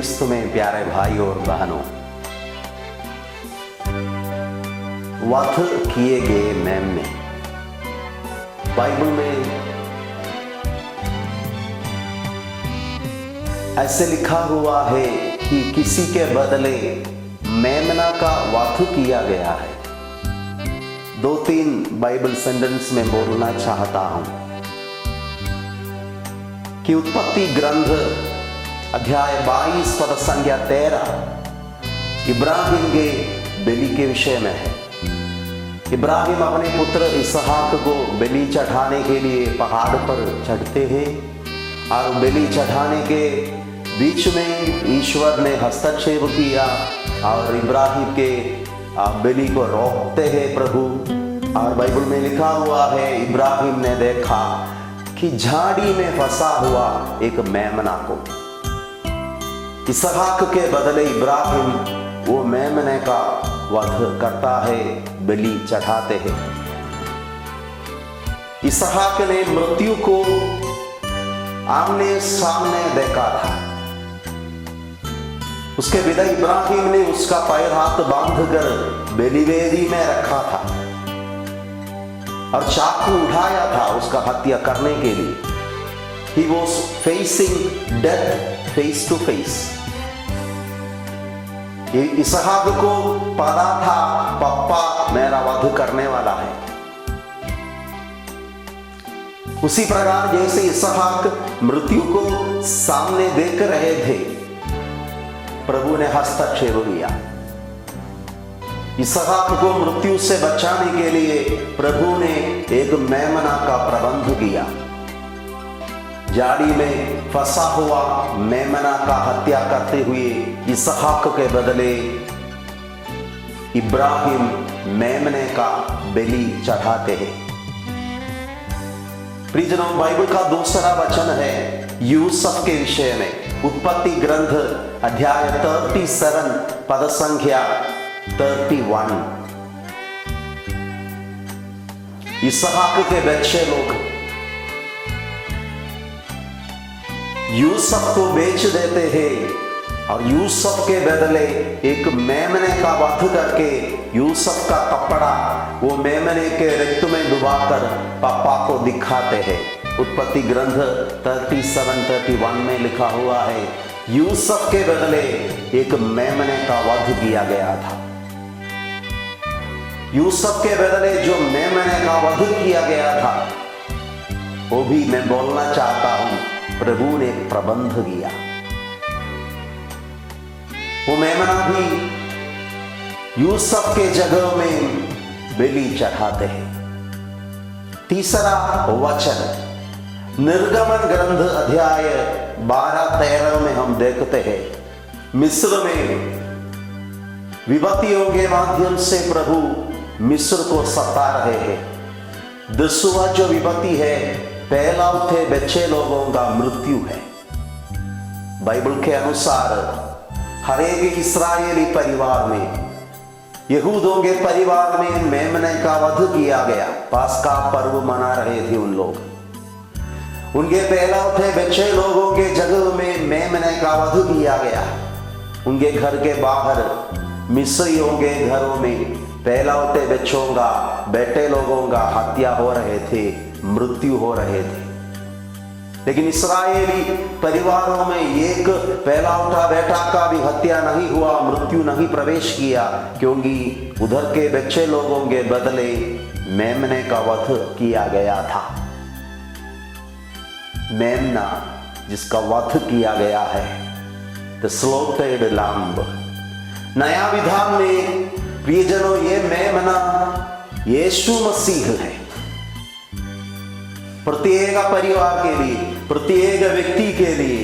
क्रिस्त में प्यारे भाई और बहनों, वध किए गए मेमने बाइबल में ऐसे लिखा हुआ है कि किसी के बदले मेमना का वध किया गया है। 2-3 बाइबल सेंटेंस में बोलना चाहता हूं कि उत्पत्ति ग्रंथ अध्याय 22 पद संख्या 13 इब्राहिम के बलि के विषय में है। इब्राहिम अपने पुत्र इसहाक को बलि चढ़ाने के लिए पहाड़ पर चढ़ते हैं और बलि चढ़ाने के बीच में ईश्वर ने हस्तक्षेप किया और इब्राहिम के बलि को रोकते हैं प्रभु। और बाइबल में लिखा हुआ है इब्राहिम ने देखा कि झाड़ी में फंसा हुआ एक मेमना को। इसहाक के बदले इब्राहिम वो मेमने का वध करता है, बलि चढ़ाते हैं। इसहाक ने मृत्यु को आमने सामने देखा था। उसके पिता इब्राहिम ने उसका पैर हाथ बांधकर बलिवेदी में रखा था और चाकू उठाया था उसका हत्या करने के लिए। He was facing death face to face. इसहाक को पता था पप्पा मेरा वध करने वाला है। उसी प्रकार जैसे इसहाक मृत्यु को सामने देख रहे थे, प्रभु ने हस्तक्षेप किया। इसहाक को मृत्यु से बचाने के लिए प्रभु ने एक मेमना का प्रबंध किया। झाड़ी में फंसा हुआ मेमना का हत्या करते हुए इसहाक के बदले इब्राहिम मेमने का बलि चढ़ाते हैं। प्रियजनों, बाइबल का दूसरा वचन है यूसुफ के विषय में। उत्पत्ति ग्रंथ अध्याय 37 पद संख्या 31। इसहाक के बच्चे लोग यूसुफ को बेच देते हैं और यूसुफ के बदले एक मेमने का वध करके यूसुफ का कपड़ा वो मेमने के रक्त में डुबाकर पापा को दिखाते हैं। उत्पत्ति ग्रंथ 37-31 में लिखा हुआ है यूसुफ के बदले एक मेमने का वध किया गया था। यूसुफ के बदले जो मेमने का वध किया गया था, वो भी मैं बोलना चाहता हूं, प्रभु ने प्रबंध किया। वो मेमना भी यूसुफ के जगह में बलि चढ़ाते हैं। तीसरा वचन निर्गमन ग्रंथ अध्याय 12-13 में हम देखते हैं मिस्र में विपत्तियों के माध्यम से प्रभु मिस्र को सता रहे हैं। 10वां जो विपत्ति है, पहला उठे बच्चे लोगों का मृत्यु है। बाइबल के अनुसार हर एक इस्राएली परिवार में, यहूदों के परिवार में मेमने का वध किया गया। पास्का पर्व मना रहे थे उन लोग। उनके पहला उठे बच्चे लोगों के जगह में मेमने का वध किया गया। उनके घर के बाहर मिस्रियों के घरों में पहला उठे बच्चों का, बेटे लोगों का हत्या हो रहे थे, मृत्यु हो रहे थे। लेकिन इस्राएली परिवारों में एक पहला उठा बेटा का भी हत्या नहीं हुआ, मृत्यु नहीं प्रवेश किया, क्योंकि उधर के बच्चे लोगों के बदले मेमने का वध किया गया था। मेमना जिसका वध किया गया है, द स्लॉटेड लैम्ब। नया विधान में प्रियजनों, ये मेमना यीशु मसीह है। प्रत्येक परिवार के लिए, प्रत्येक व्यक्ति के लिए,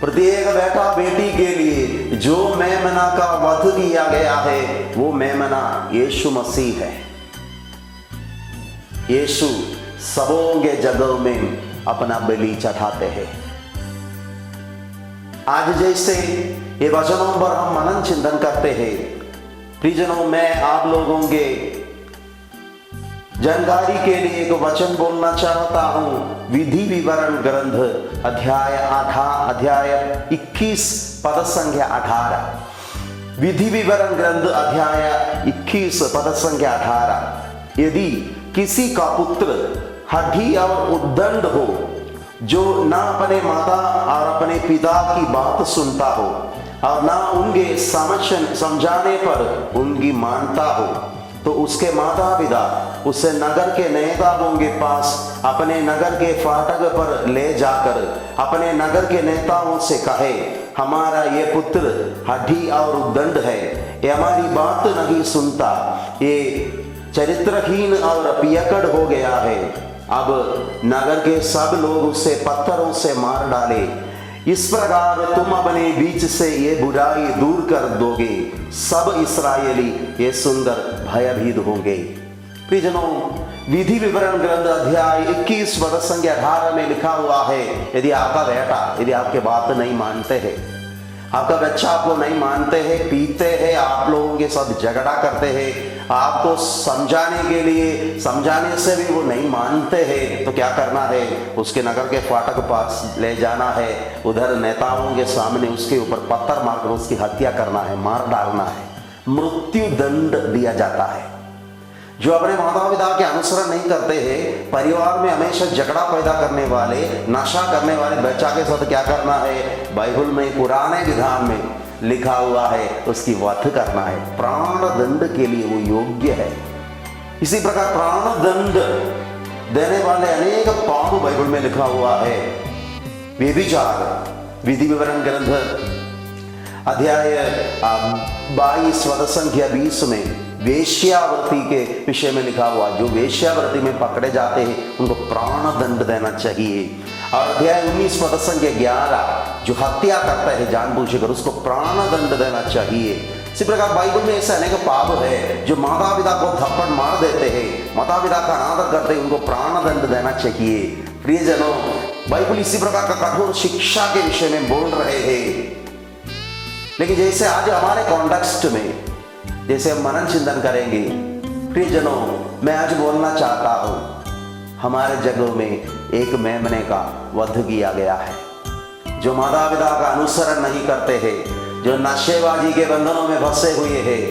प्रत्येक बेटा बेटी के लिए जो मेमना का वध किया गया है, वो मेमना यीशु मसीह है। यीशु सबों के जगह में अपना बलि चढ़ाते हैं। आज जैसे ये वचनों पर हम मनन चिंतन करते हैं, प्रियजनों, मैं आप लोगों के जानकारी के लिए एक वचन बोलना चाहता हूं। विधि विवरण ग्रंथ अध्याय 21 पद संख्या 18। विधि विवरण ग्रंथ अध्याय 21 पद संख्या 18। यदि किसी का पुत्र हठी और उद्दंड हो, जो ना अपने माता और अपने पिता की बात सुनता हो और ना उनके समझाने पर उनकी मानता हो, तो उसके माता पिता उसे नगर के नेताओं के पास अपने नगर के फाटक पर ले जाकर अपने नगर के नेताओं से कहे, हमारा ये पुत्र हठी और उद्दंड है, ये हमारी बात नहीं सुनता, ये चरित्रहीन और पियक्कड़ हो गया है। अब नगर के सब लोग उसे पत्थरों से मार डाले। इस प्रकार तुम अपने बीच से ये बुराई दूर कर दोगे, सब इस्राएली ये सुंदर भयभीत होंगे। प्रियजनों, विधि विवरण ग्रंथ अध्याय 21 पद संख्या 18 में लिखा हुआ है, यदि आपका बेटा यदि आपके बात नहीं मानते हैं, आपका बच्चा आपको नहीं मानते हैं, पीते हैं, आप लोगों के साथ झगड़ा करते हैं, आपको समझाने के लिए समझाने से भी वो नहीं मानते हैं, तो क्या करना है? उसके नगर के फाटक पास ले जाना है, उधर नेताओं के सामने उसके ऊपर पत्थर मारकर उसकी हत्या करना है, मार डालना है, मृत्यु दंड दिया जाता है। जो अपने माता पिता के अनुसरण नहीं करते हैं, परिवार में हमेशा झगड़ा पैदा करने वाले, नशा करने वाले बच्चा के साथ क्या करना है? बाइबल में पुराने विधान में लिखा हुआ है, उसकी वध करना है, प्राण दंड के लिए वो योग्य है। इसी प्रकार प्राण दंड देने वाले अनेक पाप बाइबल में लिखा हुआ है। व्यभिचार विधि विवरण ग्रंथ अध्याय 22 पद संख्या 20 में वेश्यावृत्ति के विषय में लिखा हुआ, जो वेश्यावृत्ति में पकड़े जाते हैं उनको प्राण दंड देना चाहिए। और अध्याय 19 पद संख्या 11, जो हत्या करता है जानबूझकर, उसको प्राण दंड देना चाहिए। इसी प्रकार बाइबल में ऐसे अनेक पाप है, जो माता पिता को थप्पड़ मार देते हैं, माता पिता का अनादर करते हैं, उनको प्राण दंड देना चाहिए। प्रियजनों, बाइबल इसी प्रकार का कठोर शिक्षा के विषय में बोल रहे हैं। लेकिन जैसे आज हमारे कॉन्टेक्स्ट में जैसे हम मनन चिंतन करेंगे, प्रियजनों, मैं आज बोलना चाहता हूं, हमारे जगह में एक मेमने का वध किया गया है। जो माता पिता का अनुसरण नहीं करते हैं, जो नशेबाजी के बंधनों में फंसे हुए हैं,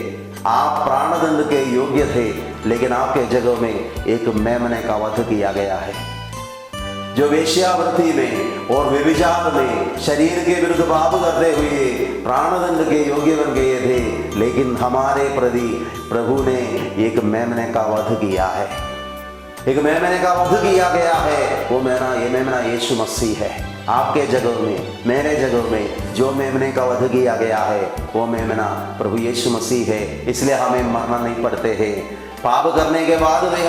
आप प्राणदंड के योग्य थे, लेकिन आपके जगह में एक मेमने का वध किया गया है। जो वेश्यावृत्ति में और व्यभिचार में शरीर के विरुद्ध पाप करते हुए प्राणदंड के योग्य बन गए थे, लेकिन हमारे प्रति प्रभु ने एक मेमने का वध किया है। एक मेमने का वध किया गया है। वो मेमना यीशु मसीह है। आपके जगह में, मेरे जगह में जो मेमने का वध किया गया है, वो मेमना प्रभु यीशु मसीह है। इसलिए हमें मरना नहीं पड़ते हैं। पाप करने के बाद भी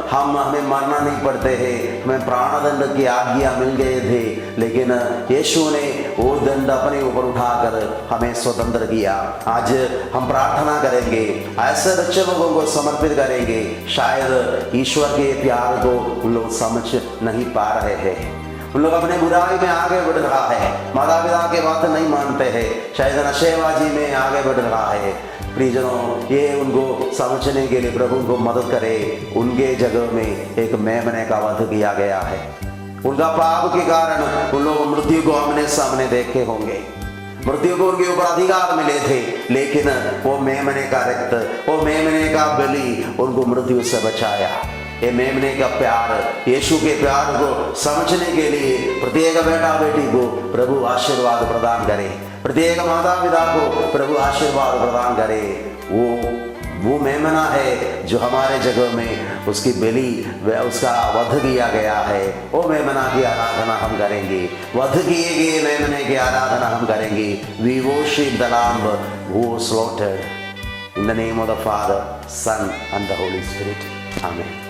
हमें मरना नहीं पड़ते हैं। हमें प्राणदंड की आज्ञा मिल गए थे, लेकिन यीशु ने वो दंड अपने ऊपर उठाकर हमें स्वतंत्र किया। आज हम प्रार्थना करेंगे, ऐसे बच्चे लोगों को समर्पित करेंगे। शायद ईश्वर के प्यार को उन लोग समझ नहीं पा रहे हैं। उन लोग अपने बुराई में आगे बढ़ रहा है, माता पिता के बात नहीं मानते हैं, शायद नशेबाजी में आगे बढ़ रहा है। प्रियजनों, ये उनको समझने के लिए प्रभु उनको मदद करे। उनके जगह में एक मेमने का वध किया गया है। उनका पाप के कारण उन लोग मृत्यु को आमने सामने देखे होंगे, मृत्यु को उनके ऊपर अधिकार मिले थे, लेकिन वो मेमने का रक्त, वो मेमने का बलि उनको मृत्यु से बचाया। ये मेमने का प्यार, यीशु के प्यार को समझने के लिए प्रत्येक बेटा बेटी को प्रभु आशीर्वाद प्रदान करे, प्रत्येक माता पिता को प्रभु आशीर्वाद प्रदान करे। वो मेमना है जो हमारे जगह में उसकी बलि उसका वध किया गया है। वो मेमना की आराधना हम करेंगे, वध किए गए मेमने की आराधना हम करेंगे। We worship the Lamb who was slaughtered in the name of the Father, Son and the Holy Spirit. Amen.